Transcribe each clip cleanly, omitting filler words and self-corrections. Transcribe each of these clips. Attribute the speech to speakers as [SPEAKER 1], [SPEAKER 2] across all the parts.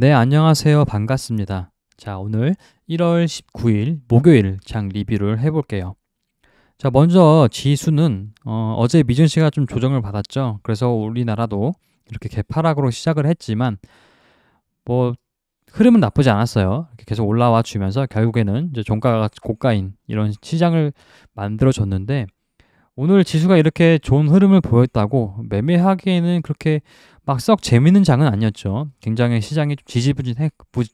[SPEAKER 1] 네, 안녕하세요. 반갑습니다. 자, 오늘 1월 19일 목요일 장 리뷰를 해볼게요. 자, 먼저 지수는 어제 미준 씨가 좀 조정을 받았죠. 그래서 우리나라도 이렇게 개파락으로 시작을 했지만 뭐 흐름은 나쁘지 않았어요. 이렇게 계속 올라와 주면서 결국에는 이제 종가가 고가인 이런 시장을 만들어 줬는데 오늘 지수가 이렇게 좋은 흐름을 보였다고 매매하기에는 그렇게 막 썩 재밌는 장은 아니었죠. 굉장히 시장이 좀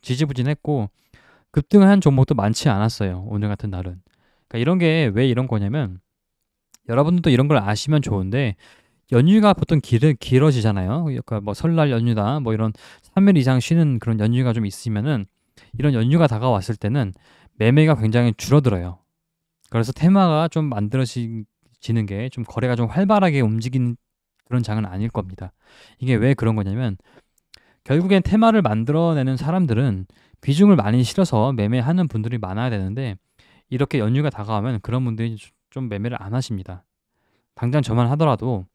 [SPEAKER 1] 지지부진했고 급등을 한 종목도 많지 않았어요. 오늘 같은 날은. 그러니까 이런 게 왜 이런 거냐면 여러분들도 이런 걸 아시면 좋은데 연휴가 보통 길어지잖아요. 그러니까 뭐 설날 연휴다 뭐 이런 3일 이상 쉬는 그런 연휴가 좀 있으면은 이런 연휴가 다가왔을 때는 매매가 굉장히 줄어들어요. 그래서 테마가 좀 만들어지는 게 좀 거래가 좀 활발하게 움직이는 그런 장은 아닐 겁니다. 이게 왜 그런 거냐면 결국엔 테마를 만들어내는 사람들은 비중을 많이 실어서 매매하는 분들이 많아야 되는데 이렇게 연휴가 다가오면 그런 분들이 좀 매매를 안 하십니다. 당장 저만 하더라도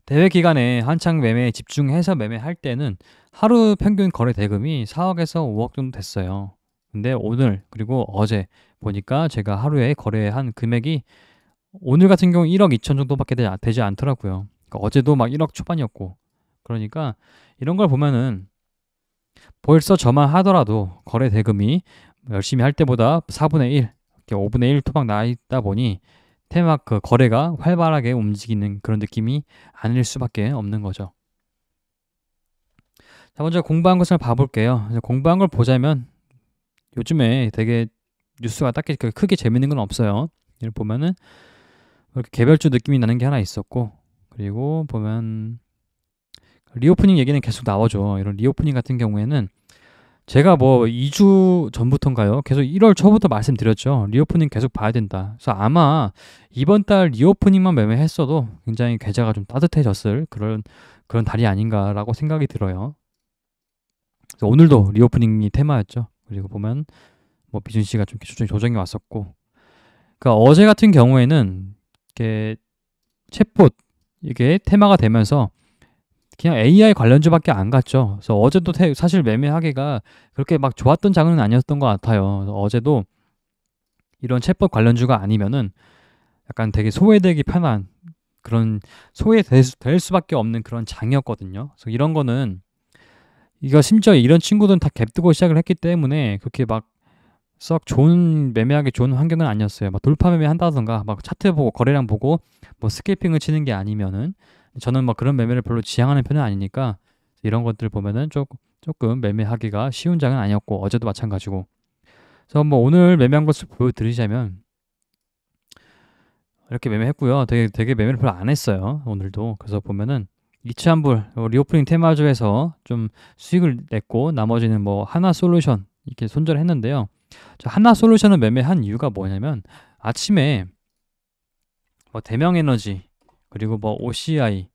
[SPEAKER 1] 대회 기간에 한창 매매에 집중해서 매매할 때는 하루 평균 거래 대금이 4억에서 5억 정도 됐어요. 근데 오늘 그리고 어제 보니까 제가 하루에 거래한 금액이 오늘 같은 경우 1억 2천 정도밖에 되지 않더라고요. 그러니까 어제도 막 1억 초반이었고. 그러니까 이런 걸 보면은 벌써 저만 하더라도 거래 대금이 열심히 할 때보다 4분의 1, 이렇게 5분의 1 토막 나 있다 보니 테마 그 거래가 활발하게 움직이는 그런 느낌이 아닐 수밖에 없는 거죠. 자, 먼저 공부한 것을 봐볼게요. 공부한 걸 보자면 요즘에 되게 뉴스가 딱히 크게 재밌는 건 없어요. 이걸 보면은 이렇게 개별주 느낌이 나는 게 하나 있었고, 그리고 보면 리오프닝 얘기는 계속 나오죠. 이런 리오프닝 같은 경우에는 제가 뭐 2주 전부터인가요? 계속 1월 초부터 말씀드렸죠. 리오프닝 계속 봐야 된다. 그래서 아마 이번 달 리오프닝만 매매했어도 굉장히 계좌가 좀 따뜻해졌을 그런 달이 아닌가라고 생각이 들어요. 그래서 오늘도 리오프닝이 테마였죠. 그리고 보면 뭐 비준 씨가 좀 조정이 왔었고, 그러니까 어제 같은 경우에는 이렇게 챗봇 이게 테마가 되면서 그냥 AI 관련주밖에 안 갔죠. 그래서 어제도 사실 매매하기가 그렇게 막 좋았던 장은 아니었던 것 같아요. 그래서 어제도 이런 챗봇 관련주가 아니면은 약간 되게 소외되기 편한 그런 소외될 수밖에 없는 그런 장이었거든요. 그래서 이런 거는 이거 심지어 이런 친구들은 다 갭 뜨고 시작을 했기 때문에 그렇게 막 썩 좋은 매매하기 좋은 환경은 아니었어요. 막 돌파 매매 한다던가 막 차트 보고 거래량 보고 뭐 스케이핑을 치는 게 아니면은 저는 뭐 그런 매매를 별로 지향하는 편은 아니니까 이런 것들 보면은 조금 매매하기가 쉬운 장은 아니었고 어제도 마찬가지고. 그래서 뭐 오늘 매매한 것을 보여드리자면 이렇게 매매했고요. 되게 매매를 별로 안 했어요. 오늘도. 그래서 보면은 이치환불 리오프닝 테마주에서 좀 수익을 냈고 나머지는 뭐 하나솔루션 이렇게 손절했는데요. 하나솔루션을 매매한 이유가 뭐냐면 아침에 뭐 대명에너지 그리고 뭐 OCI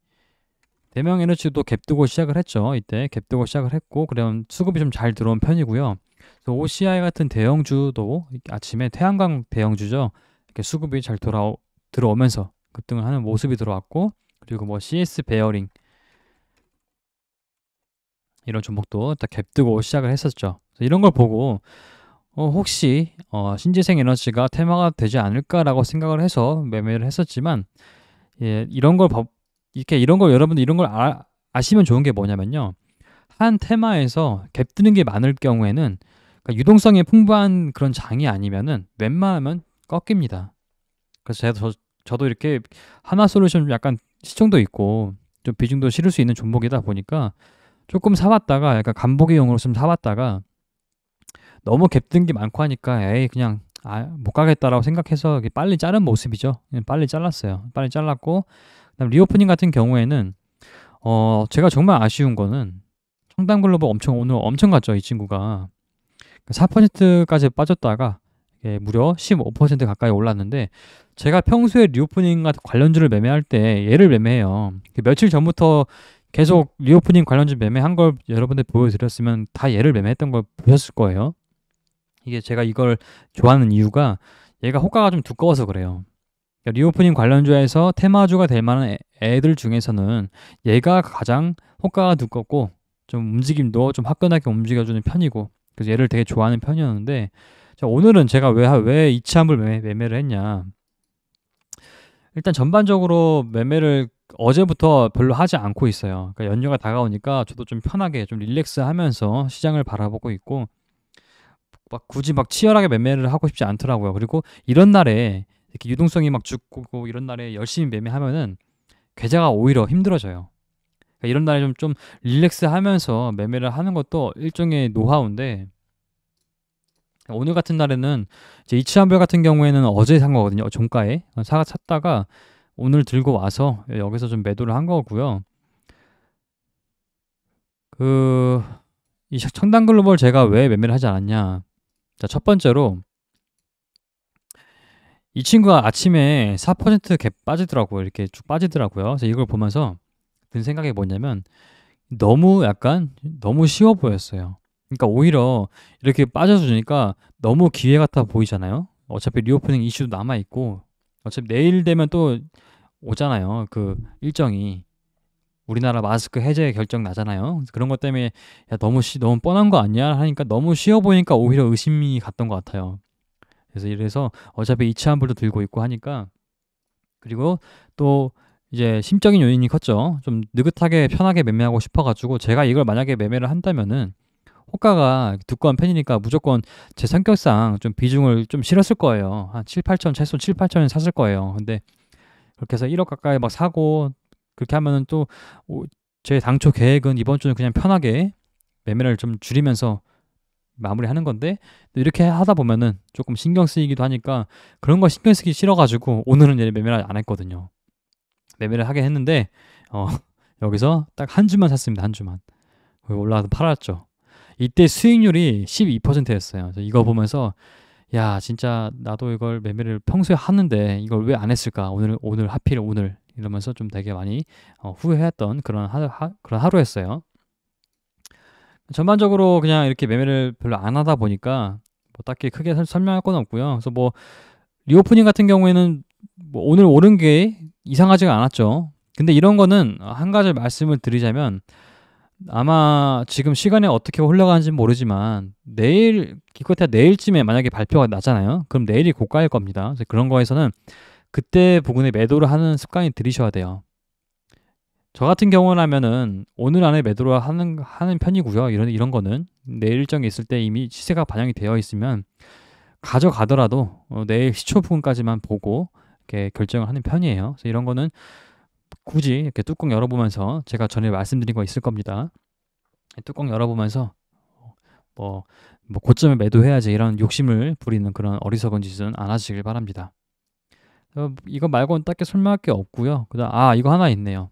[SPEAKER 1] 대명에너지도 갭뜨고 시작을 했죠. 이때 갭뜨고 시작을 했고 그러면 수급이 좀 잘 들어온 편이고요. 그래서 OCI 같은 대형주도 아침에 태양광 대형주죠. 이렇게 수급이 잘 들어오면서 급등을 하는 모습이 들어왔고 그리고 뭐 CS 베어링 이런 종목도 딱 갭뜨고 시작을 했었죠. 그래서 이런 걸 보고 혹시 신재생 에너지가 테마가 되지 않을까라고 생각을 해서 매매를 했었지만 예, 이런 걸 여러분들 이런 걸 아시면 좋은 게 뭐냐면요. 한 테마에서 갭 뜨는 게 많을 경우에는 그러니까 유동성이 풍부한 그런 장이 아니면은 웬만하면 꺾입니다. 그래서 저도 이렇게 하나솔루션 좀 약간 시총도 있고 좀 비중도 실을 수 있는 종목이다 보니까 조금 사봤다가 약간 간보기용으로 좀 사봤다가 너무 갭뜬 게 많고 하니까 에이 그냥 못 가겠다라고 생각해서 빨리 자른 모습이죠. 빨리 잘랐어요. 빨리 잘랐고 그다음 리오프닝 같은 경우에는 제가 정말 아쉬운 거는 청담글로벌 오늘 엄청 갔죠. 이 친구가 4%까지 빠졌다가 무려 15% 가까이 올랐는데 제가 평소에 리오프닝 같은 관련주를 매매할 때 얘를 매매해요. 며칠 전부터 계속 리오프닝 관련주 매매한 걸 여러분들 보여드렸으면 다 얘를 매매했던 걸 보셨을 거예요. 이게 제가 이걸 좋아하는 이유가 얘가 호가가 좀 두꺼워서 그래요. 그러니까 리오프닝 관련주에서 테마주가 될 만한 애들 중에서는 얘가 가장 호가가 두껍고 좀 움직임도 좀 화끈하게 움직여주는 편이고, 그래서 얘를 되게 좋아하는 편이었는데, 자, 오늘은 제가 왜 이치한불 매매를 했냐. 일단 전반적으로 매매를 어제부터 별로 하지 않고 있어요. 그러니까 연휴가 다가오니까 저도 좀 편하게 좀 릴렉스하면서 시장을 바라보고 있고, 막 굳이 막 치열하게 매매를 하고 싶지 않더라고요. 그리고 이런 날에 이렇게 유동성이 막 죽고 이런 날에 열심히 매매하면은 계좌가 오히려 힘들어져요. 그러니까 이런 날에 좀 릴렉스하면서 매매를 하는 것도 일종의 노하우인데, 오늘 같은 날에는 이제 이치한별 같은 경우에는 어제 산 거거든요. 종가에 샀다가 오늘 들고 와서 여기서 좀 매도를 한 거고요. 이 청단글로벌 제가 왜 매매를 하지 않았냐. 자, 첫 번째로 이 친구가 아침에 4% 갭 빠지더라고요. 이렇게 쭉 빠지더라고요. 그래서 이걸 보면서 든 생각이 뭐냐면 너무 쉬워 보였어요. 그러니까 오히려 이렇게 빠져주니까 너무 기회 같아 보이잖아요. 어차피 리오프닝 이슈도 남아있고, 어차피 내일 되면 또 오잖아요. 그 일정이. 우리나라 마스크 해제 결정 나잖아요. 그래서 그런 것 때문에 야, 너무 뻔한 거 아니야? 하니까 너무 쉬워 보이니까 오히려 의심이 갔던 것 같아요. 이래서 어차피 이치한불도 들고 있고 하니까, 그리고 또 이제 심적인 요인이 컸죠. 좀 느긋하게 편하게 매매하고 싶어가지고 제가 이걸 만약에 매매를 한다면은 호가가 두꺼운 편이니까 무조건 제 성격상 좀 비중을 좀 실었을 거예요. 한 7, 8천, 최소 7, 8천은 샀을 거예요. 근데 그렇게 해서 1억 가까이 막 사고 그렇게 하면은 또 제 당초 계획은 이번 주는 그냥 편하게 매매를 좀 줄이면서 마무리하는 건데, 이렇게 하다 보면은 조금 신경 쓰이기도 하니까 그런 거 신경 쓰기 싫어가지고 오늘은 얘 매매를 안 했거든요. 매매를 하긴 했는데 여기서 딱 한 주만 샀습니다. 한 주만. 거기 올라와서 팔았죠. 이때 수익률이 12%였어요. 그래서 이거 보면서 야, 진짜 나도 이걸 매매를 평소에 하는데 이걸 왜 안 했을까? 오늘 하필 오늘 이러면서 좀 되게 많이 후회했던 그런 하루였어요. 전반적으로 그냥 이렇게 매매를 별로 안 하다 보니까 뭐 딱히 크게 설명할 건 없고요. 그래서 뭐 리오프닝 같은 경우에는 뭐 오늘 오른 게 이상하지가 않았죠. 근데 이런 거는 한 가지 말씀을 드리자면, 아마 지금 시간이 어떻게 흘러가는지 모르지만 기껏해야 내일쯤에 만약에 발표가 나잖아요. 그럼 내일이 고가일 겁니다. 그래서 그런 거에서는 그때 부근에 매도를 하는 습관이 들이셔야 돼요. 저 같은 경우라면은 오늘 안에 매도를 하는 편이고요. 이런 거는 내일 일정이 있을 때 이미 시세가 반영이 되어 있으면 가져가더라도 내일 시초 부근까지만 보고 이렇게 결정을 하는 편이에요. 그래서 이런 거는 굳이 이렇게 뚜껑 열어보면서, 제가 전에 말씀드린 거 있을 겁니다. 뚜껑 열어보면서 고점에 매도해야지 이런 욕심을 부리는 그런 어리석은 짓은 안 하시길 바랍니다. 이거 말고는 딱히 설명할 게 없고요. 그다음 이거 하나 있네요.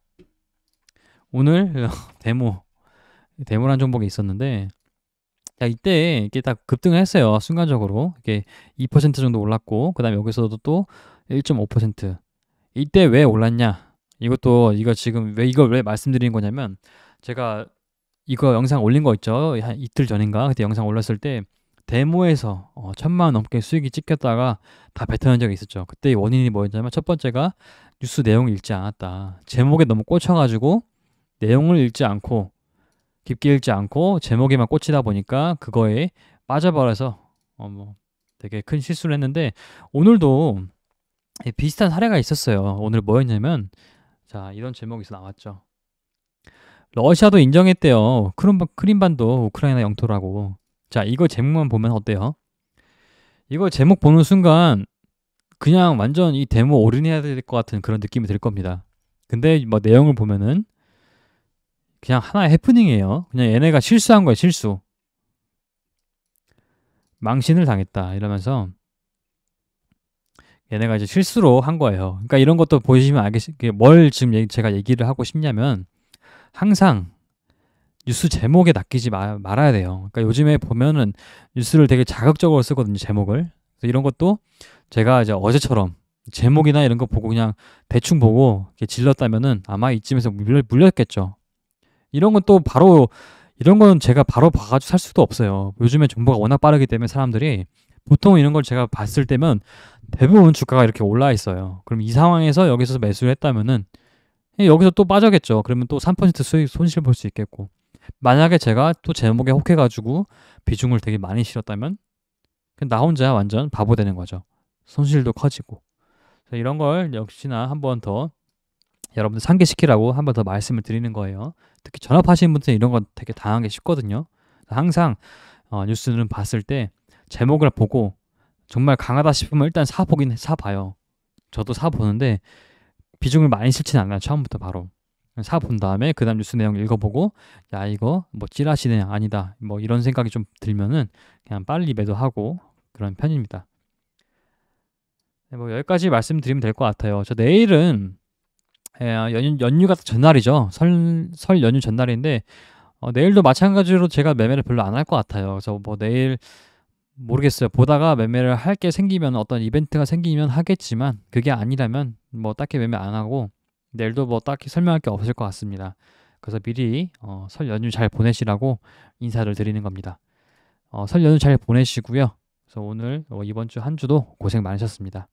[SPEAKER 1] 오늘 데모란 종목이 있었는데, 이때 이게 딱 급등을 했어요. 순간적으로 이게 2% 정도 올랐고, 그다음에 여기서도 또 1.5%. 이때 왜 올랐냐? 이거 지금 이걸 왜 말씀드리는 거냐면, 제가 이거 영상 올린 거 있죠? 한 이틀 전인가? 그때 영상 올렸을 때 데모에서 1,000만 원 넘게 수익이 찍혔다가 다 뱉어낸 적이 있었죠. 그때 원인이 뭐였냐면, 첫 번째가 뉴스 내용을 읽지 않았다. 제목에 너무 꽂혀가지고 내용을 읽지 않고, 깊게 읽지 않고 제목에만 꽂히다 보니까 그거에 빠져버려서 되게 큰 실수를 했는데, 오늘도 비슷한 사례가 있었어요. 오늘 뭐였냐면, 자, 이런 제목에서 나왔죠. 러시아도 인정했대요. 크림반도 우크라이나 영토라고. 자, 이거 제목만 보면 어때요? 이거 제목 보는 순간 그냥 완전 이 데모 올인해야 될 것 같은 그런 느낌이 들 겁니다. 근데 뭐 내용을 보면은 그냥 하나의 해프닝이에요. 그냥 얘네가 실수한 거예요. 실수. 망신을 당했다 이러면서 얘네가 이제 실수로 한 거예요. 그러니까 이런 것도 보시면 알겠게 뭘 지금 제가 얘기를 하고 싶냐면, 항상 뉴스 제목에 낚이지 말아야 돼요. 그러니까 요즘에 보면은 뉴스를 되게 자극적으로 쓰거든요, 제목을. 그래서 이런 것도 제가 이제 어제처럼 제목이나 이런 거 보고 그냥 대충 보고 이렇게 질렀다면은 아마 이쯤에서 물렸겠죠. 이런 건 제가 바로 봐가지고 살 수도 없어요. 요즘에 정보가 워낙 빠르기 때문에 사람들이, 보통 이런 걸 제가 봤을 때면 대부분 주가가 이렇게 올라 있어요. 그럼 이 상황에서 여기서 매수를 했다면은 여기서 또 빠져겠죠. 그러면 또 3% 수익 손실 볼 수 있겠고. 만약에 제가 또 제목에 혹해가지고 비중을 되게 많이 실었다면 그냥 나 혼자 완전 바보 되는 거죠. 손실도 커지고. 그래서 이런 걸 역시나 한 번 더 여러분들 상기시키라고 한 번 더 말씀을 드리는 거예요. 특히 전업하시는 분들은 이런 건 되게 당하기 쉽거든요. 항상 뉴스는 봤을 때 제목을 보고 정말 강하다 싶으면 일단 사봐요. 저도 사보는데 비중을 많이 싫진 않아요. 처음부터 바로. 사본 다음에 그 다음 뉴스 내용 읽어보고 야 이거 뭐 찌라시네 아니다 뭐 이런 생각이 좀 들면은 그냥 빨리 매도하고 그런 편입니다. 네, 뭐 여기까지 말씀드리면 될 것 같아요. 저 내일은 연휴가 전날이죠. 설 연휴 전날인데 내일도 마찬가지로 제가 매매를 별로 안 할 것 같아요. 그래서 뭐 내일 모르겠어요. 보다가 매매를 할 게 생기면 어떤 이벤트가 생기면 하겠지만 그게 아니라면 뭐 딱히 매매 안 하고 내일도 뭐 딱히 설명할 게 없을 것 같습니다. 그래서 미리 설 연휴 잘 보내시라고 인사를 드리는 겁니다. 설 연휴 잘 보내시고요. 그래서 오늘 이번 주 한 주도 고생 많으셨습니다.